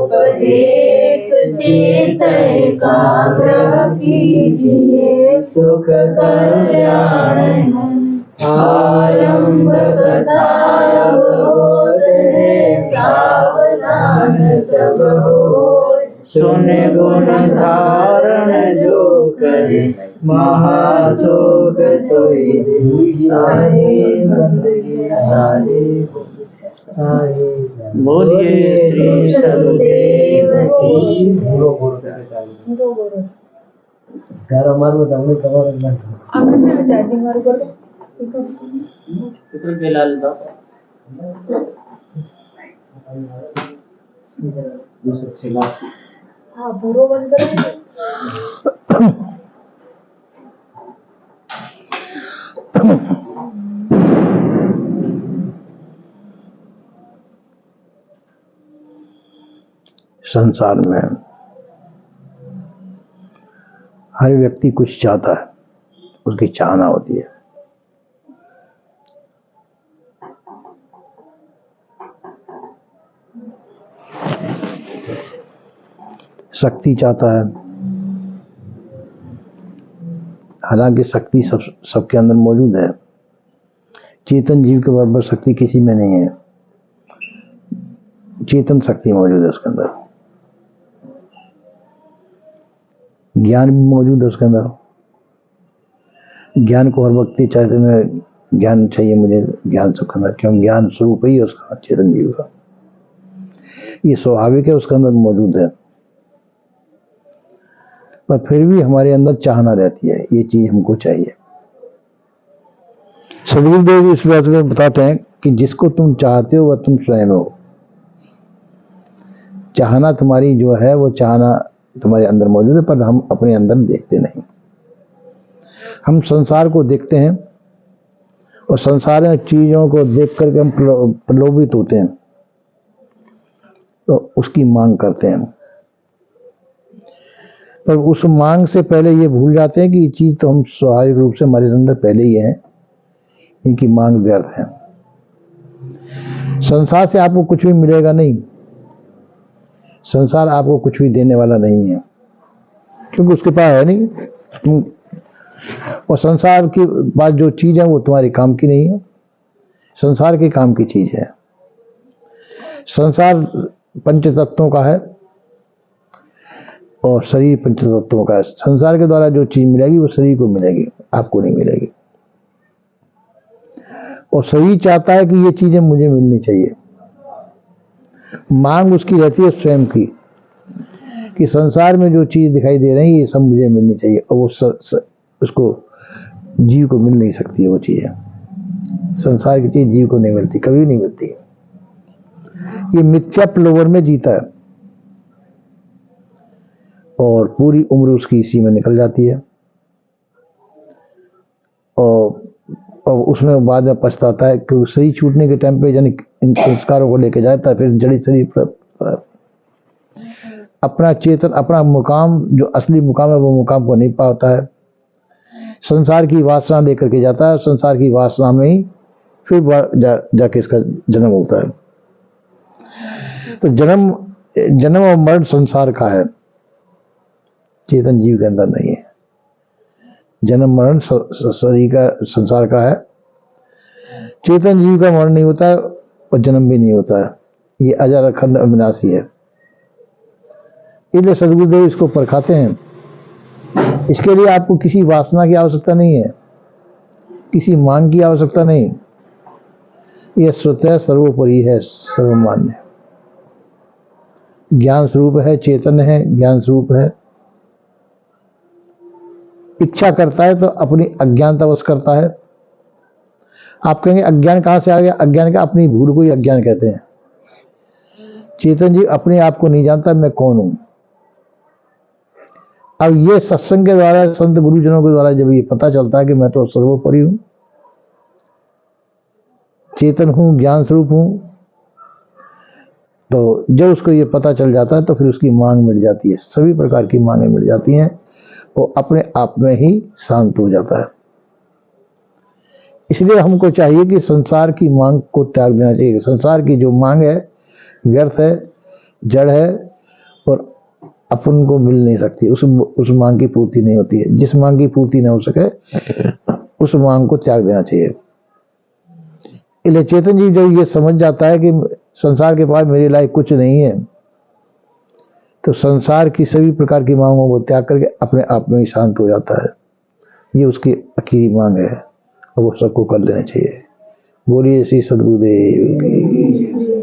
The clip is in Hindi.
उपदेश चित्त एकाग्र कीजिए सुख कल्याण है। आरंभ कथा अब होत है सावधान सब हो। सुन गुण धारण जो करे महासुख सोई। बोलिए श्री सदगुरुदेव की। पूरा बंद करेंगे। संसार में हर व्यक्ति कुछ चाहता है, उसकी चाहना होती है। शक्ति चाहता है, हालांकि शक्ति सबके अंदर मौजूद है। चेतन जीव के बराबर शक्ति किसी में नहीं है। चेतन शक्ति मौजूद है उसके अंदर, ज्ञान भी मौजूद है उसके अंदर। ज्ञान को हर व्यक्ति चाहते मैं ज्ञान चाहिए, मुझे ज्ञान सबके अंदर, क्यों ज्ञान स्वरूप ही है उसका, चेतन जीव का। ये स्वाभाविक है, उसके अंदर मौजूद है। पर फिर भी हमारे अंदर चाहना रहती है, ये चीज हमको चाहिए। सदगुरुदेव इस बात में बताते हैं कि जिसको तुम चाहते हो वह तुम स्वयं हो। चाहना तुम्हारी जो है वो चाहना तुम्हारे अंदर मौजूद है, पर हम अपने अंदर देखते नहीं। हम संसार को देखते हैं और संसार में चीजों को देख करके हम प्रलोभित होते हैं, तो उसकी मांग करते हैं। पर उस मांग से पहले ये भूल जाते हैं कि ये चीज तो हम स्वाभाविक रूप से हमारे अंदर पहले ही है, इनकी मांग व्यर्थ है। संसार से आपको कुछ भी मिलेगा नहीं, संसार आपको कुछ भी देने वाला नहीं है, क्योंकि उसके पास है नहीं। और संसार की बात जो चीज है वो तुम्हारे काम की नहीं है, संसार के काम की चीज है। संसार पंच तत्वों का है और शरीर पंच तत्वों का है। संसार के द्वारा जो चीज मिलेगी वो शरीर को मिलेगी, आपको नहीं मिलेगी। और शरीर चाहता है कि ये चीजें मुझे मिलनी चाहिए। मांग उसकी रहती है स्वयं की, कि संसार में जो चीज दिखाई दे रही है ये सब मुझे मिलनी चाहिए, और वो उसको जीव को मिल नहीं सकती है। वो चीजें संसार की चीज जीव को नहीं मिलती, कभी नहीं मिलती। ये मिथ्या प्रलोभन में जीता है और पूरी उम्र उसकी इसी में निकल जाती है, और उसमें बाद में पछताता है कि शरीर छूटने के टाइम पे यानी इन संस्कारों को लेके जाता है, फिर जड़ी शरीर पर अपना चेतन, अपना मुकाम जो असली मुकाम है वो मुकाम को नहीं पाता है। संसार की वासना लेकर के जाता है, संसार की वासना में ही फिर जाके इसका जन्म होता है। तो जन्म और मरण संसार का है, चेतन जीव के अंदर नहीं है। जन्म मरण शरीर का, संसार का है। चेतन जीव का मरण नहीं होता है और जन्म भी नहीं होता है, ये अजर अखंड अविनाशी है। इसलिए सदगुरुदेव इसको परखाते हैं। इसके लिए आपको किसी वासना की आवश्यकता नहीं है, किसी मांग की आवश्यकता नहीं। यह स्वतः सर्वोपरि है, सर्वमान्य, ज्ञान स्वरूप है, चेतन है, ज्ञान स्वरूप है। इच्छा करता है तो अपनी अज्ञानता वश करता है। आप कहेंगे अज्ञान कहां से आ गया? अज्ञान का अपनी भूल को ही अज्ञान कहते हैं। चेतन जी अपने आप को नहीं जानता मैं कौन हूं। अब ये सत्संग के द्वारा, संत गुरुजनों के द्वारा जब ये पता चलता है कि मैं तो सर्वोपरि हूं, चेतन हूं, ज्ञान स्वरूप हूं, तो जब उसको ये पता चल जाता है तो फिर उसकी मांग मिट जाती है, सभी प्रकार की मांगें मिट जाती हैं, वो अपने आप में ही शांत हो जाता है। इसलिए हमको चाहिए कि संसार की मांग को त्याग देना चाहिए। संसार की जो मांग है व्यर्थ है, जड़ है, अपन को मिल नहीं सकती, उस मांग की पूर्ति नहीं होती है। जिस मांग की पूर्ति न हो सके उस मांग को त्याग देना चाहिए। इसलिए चेतन जी जब ये समझ जाता है कि संसार के पास मेरे लायक कुछ नहीं है, तो संसार की सभी प्रकार की मांगों को त्याग करके अपने आप में ही शांत हो जाता है। ये उसकी आखिरी मांग है और वो सबको कर लेना चाहिए। बोलिए श्री सद्गुरुदेव की।